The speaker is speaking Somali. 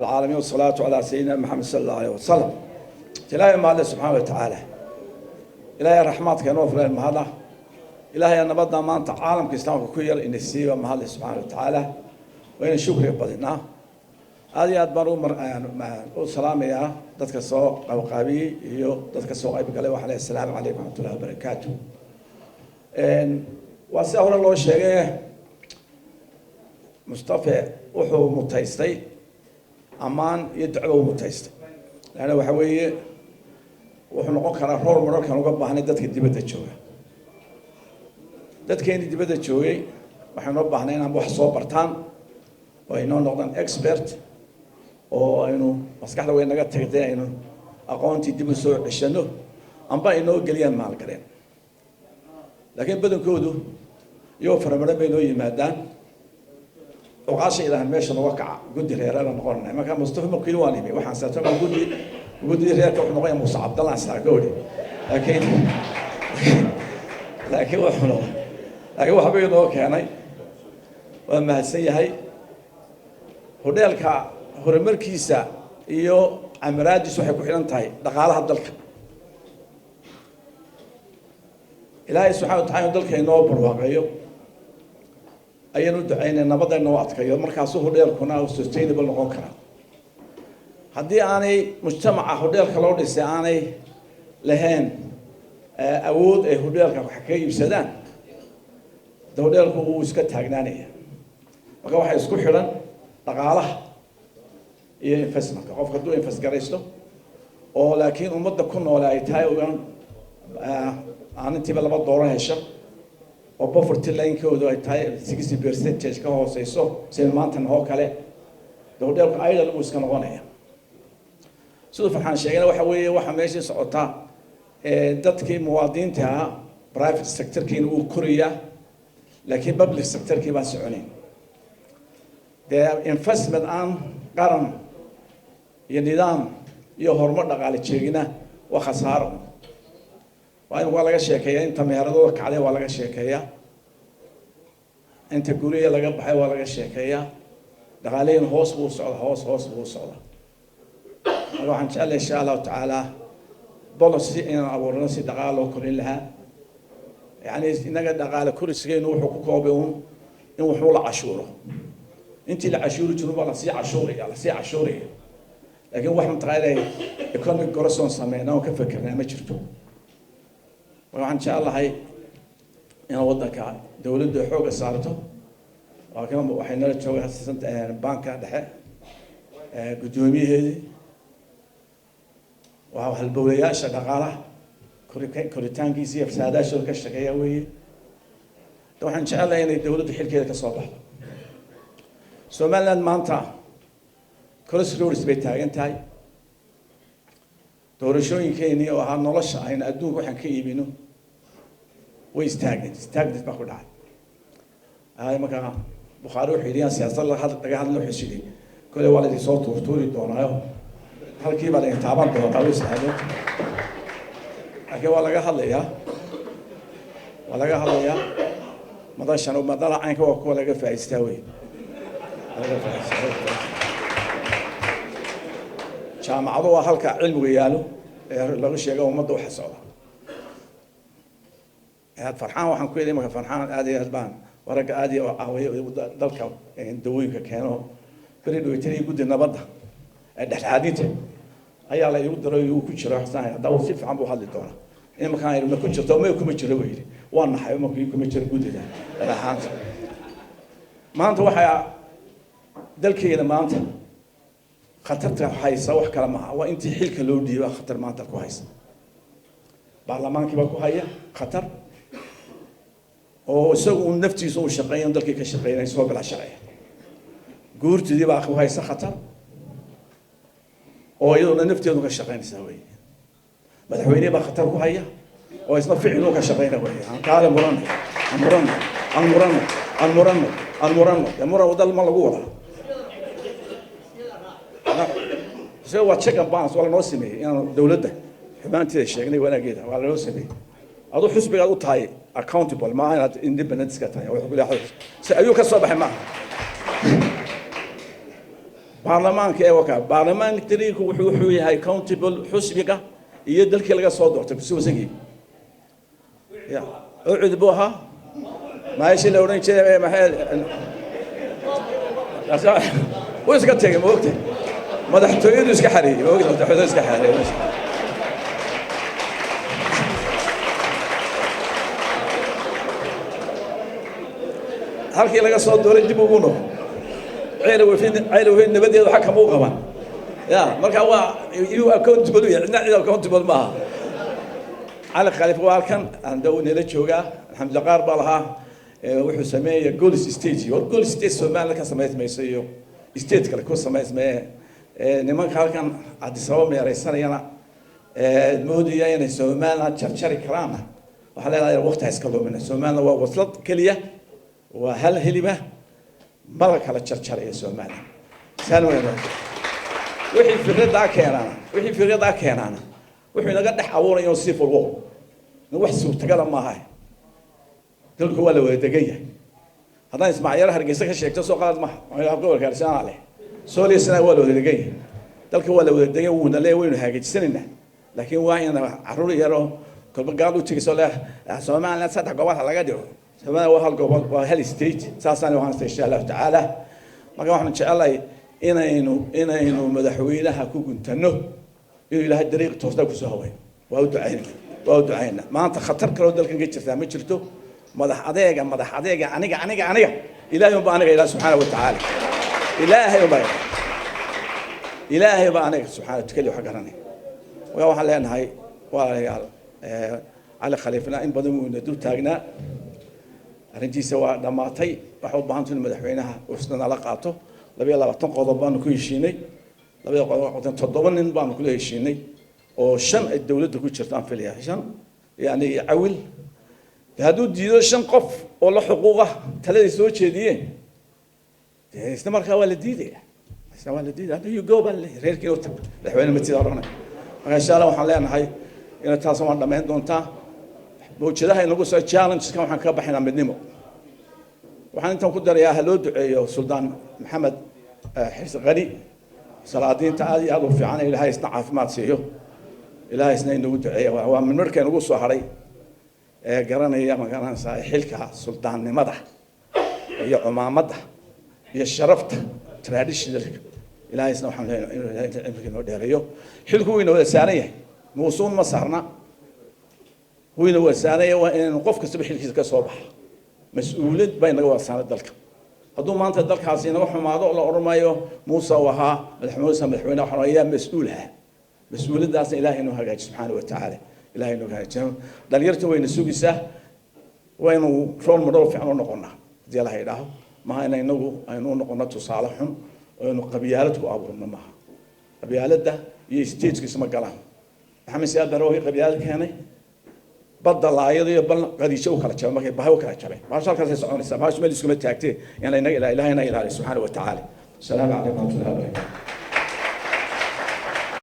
العالمين والصلاة على سيدنا محمد صلى الله عليه وسلم. إلهي ما الله سبحانه وتعالى. إلهي رحمتك نوفر المهلا. إلهي أن بدنا ما أنت عالم كإسلام كوير إن السيرة ما الله سبحانه وتعالى. وإن الشكر بدنا. هذه أدبروا والسلام يا ضدك السوق أو قابي يو ضدك السوق أي بقى وعليه السلام عليكم ورحمة الله وبركاته. إن وسأقول الله شيء مصطفى وحو متيستي أمان يدعو متيستي لأنه وحوي وحنا قكرة رول مرة كانوا قبض هني دتك الدبادة شوية دتك هني الدبادة شوية وحنا قبض هني نبغى حصو برتان وإنه نقدر إكسبرت وإنه بس كحلا وين نقدر تقدر إنه أقانتي دبوا سوء عشانه أم بقى إنه قليل مال كريم لكن بدون كودو يوفر مرة بينه يمادان وقاشي إلى المشي نوقع جودي ريران نقولنا ما كان مصطفى مقيلواني بي وحنا ساتنا جودي ريران كنا موسى عبد الله ساقولي لكن وحبي نوك يعني وما هي هوديلك هرمركيسا iyo amraadis waxay ku xiran tahay dhaqaalaha dalka ilaahay subhanahu wa ta'ala dalka inoo barwaaqayo ayanu ducaynaa nabadana waa adkayo markaas uu hodheelkuna uu sustainable noqon kara hadii aanay mujtamaca hodheelka loo dhisay aanay lahayn awood ay hodheelka wax ka iibsadaan hodheelku uu iska taagnaanaya marka waxa isku xiran dhaqaalaha iyo investment qofka duu invest garaysto oo laakiin ummadda ku nool ay tahay aan intiiba $2 hesho oo poverty line-koodu ay tahay 60% ka hooseyso sida maanta oo kale dowladda ayda lagu iska noqonaya sidoo farxan sheegana waxa weeye waxa meesha socota dadkii muwaadiniinta private sector-kiina uu koriya laakiin public sector-kii baa soconayn the investment aan qaran iyo nidaam iyo horumar dhaqaale jeegina waa khasaaro waa laga sheekeeyaa inta meeradooda kacday waa laga sheekeeyaa inta guriga laga baxay waa laga sheekeeyaa dhaqaaleyn hoos buu socda waxaan jeclahay insha Allah ta'ala policy in abuurno si dhaqaale korin lahaa yani inaga dhaqaale korisgeenu wuxuu ku koobay in wuxuu la cashuuro intii la cashuuro jiruba la sii cashuuriya laakiin wax mutaqaylay economic growth sameeyna oo ka fikirnaa ma jirto waxaan jeclahay in waddanka dawladda xooga saarto waxay nala joogaan banka dhexe gudoomiyaheedii waxa halbowlayaasha dhaqaalaha koritaankiisa iyo fasaadaashooda ka shaqeeya weeye waxaan jeclahay inay dawladdu xilkeeda ka soo baxdo Somaliland maanta crossroads bay taagan tahay doorashooyinkeeni oo ahaa nolosha ayna adduunka waxaan ka iibino way istaagneed baa ku dhacay ay marka Bukhari wuxuu yiri siyaasadda laga hadlo xisbiga kale waa la soo tuurtuuri doonaayo halkii baa la taaban doonaa oo saxdo waa laga hadlayaa madashan oo madala aynka waa kuwa laga faa'iideystaa way jaamacadu waa halka cilmiga yaalo lagu sheego ummadda waxa socda farxaan waxaan ku yeelay marka farxaan aad iyo aad baan waraga aad iyo caawiyo dalka dawooyinka keeno bari dhaweytay guddi nabadda ee dhexaadinta ayaa la igu daray uu ku jiro xasaan hadda uu si fiican buu hadli doonaa in markaan aynu ku jirto ma kuma jiro weeyri waa naxay ma kuma jiro guddida dhexaadinta maanta waxa dalkeena maanta khatarta haysa wax kala ma waa intii xilka loo dhiibay khatar maanta ku haysa baarlamaankii baa ku haya khatar oo isagu naftiisu uu shaqeeyo dalkii ka shaqeynay soo bila shaqeeyo guurtidii baa ku haysa khatar oo iyadoo nafteedu ka shaqeynaysa way madaxweynaha baa khatar ku haya oo isla ficil uu ka shaqeynay way qaal muran wadal ma lagu wada soo waa check and balance wala noo sameeyay in dawladda xumaanteeda sheegnay wanaageeda waa loo sameeyay adu xusbiga u tahay accountable ma aha independent iska tahay wax kula xad si ayuu ka soo baxay ma baarlamaanka ee waka baarlamaanka tariiku wuxuu yahay accountable xusbiga iyo dalkii laga soo doortay kusoo يا أعد بوها ما يشيل أورين شيء ما هي وش قد تيجي موقتي ما تحتوي دوس كحري موقتي ما تحتوي دوس كحري halkii laga soo dooray dib ugu noqo عيلو نبدي هذا حكم مو قبل يا مركا هو يو accountable يعني accountable معها على خليفة والكن عنده نيل شوقة الحمد لله قارب لها وحو سميه جول ستيج والجول ستيج سماه لك سميت ما يصير ستيج كله كل سماه اسمه نمان خالكن عاد سوا ما يرسل ينا المودي يعني سماه لا تشرشري كلامه وحلا وقت هيسكلوا منه سماه هو وصلت كلية وهل هلبة ملك على تشرشري سماه سالوا يا وحي في الرضا كيرانا وحي في الرضا كيرانا وحنا قد حاولنا يوصف الوو نوحسوا تقال ما هاي تلك هو اللي ودقيه هذا يسمع يرى هرجسك الشيء تسوق قال ما يقول كرسان عليه سولي سنة هو اللي ودقيه تلك هو اللي ودقيه ونلا وين هاجي سنة لكن واحد أنا عروري يرى كل قالوا تيجي سوله سواء لا تصدق قوات على قدره سواء هو هالقوات وهال ستيج ساسان وهان إن شاء الله تعالى ما كمان إن شاء الله إنه مدحوينها كوكن تنو إلى هالطريق توصل كسوهوي وأودعينا ما أنت خطر كرود لكن جيت ثامن شرتو مدح أديك عنيق إلهي يبارك إلى سبحانه وتعالى إلهي يبارك سبحانه تكلم حقرني ويوحى لنا هاي على خليفنا إن بدو ندو تاجنا رنجي سوا دماتي وحب بانتون مدحوينها وصلنا لقاته لبي الله تنقض بانو كل شيء لبي قطن تضمن بانو كل شيء oo shan ay dawladda ku jirtaan filiya shan yani awil haduu diido shan qof oo la xuquuqa talada soo jeediyeen isla markaa waa la diiday you go bal reerkii oo tag madaxweyne ma tidaarana insha Allah waxaan leenahay in taas oo dhameyn doonta mowjadaha inagu soo challenge kan waxaan ka baxaynaa midnimo waxaan intaan ku darayaa haloo duceeyo suldaan maxamed xirsi qari salaadiinta aad u fiican ilaahay isna caafimaad siiyo إلهي سنين نود عيا ومن مركز نقول صهري قرنا يا مكان حلك سلطان مدح يا عمام مدح يا شرفت تراديش ذلك إلهي سنو حمد إلهي نود عيا حلك هو إنه الثانية موصون مصارنا هو إنه الثانية وإن نقف كسب حلك كصباح مسؤولية بين جوا سنة ذلك هذو ما أنت ذلك حاسين وحنا ما ضل أرمايو موسى وها الحمود سمحونا حرية مسؤولها مسؤولية داس إلهي إنه هاجي سبحانه وتعالى إلهي إنه هاجي دليرته وين السوقسة وين رول مدور في عنو نقولنا دي الله يداه ما إنه نقولنا تصالحهم وإنه قبيلته أبوهم معها قبيلة ده يستيج كسم الكلام محمد سياد بروه قبيلة كهني بدل عيض يبلغ قد يشوف على شيء ما كبهوا كلا شيء ما شاء الله كذا سبحان الله ما يسكت تأكتي يعني إلهي سبحانه وتعالى السلام عليكم ورحمة الله وبركاته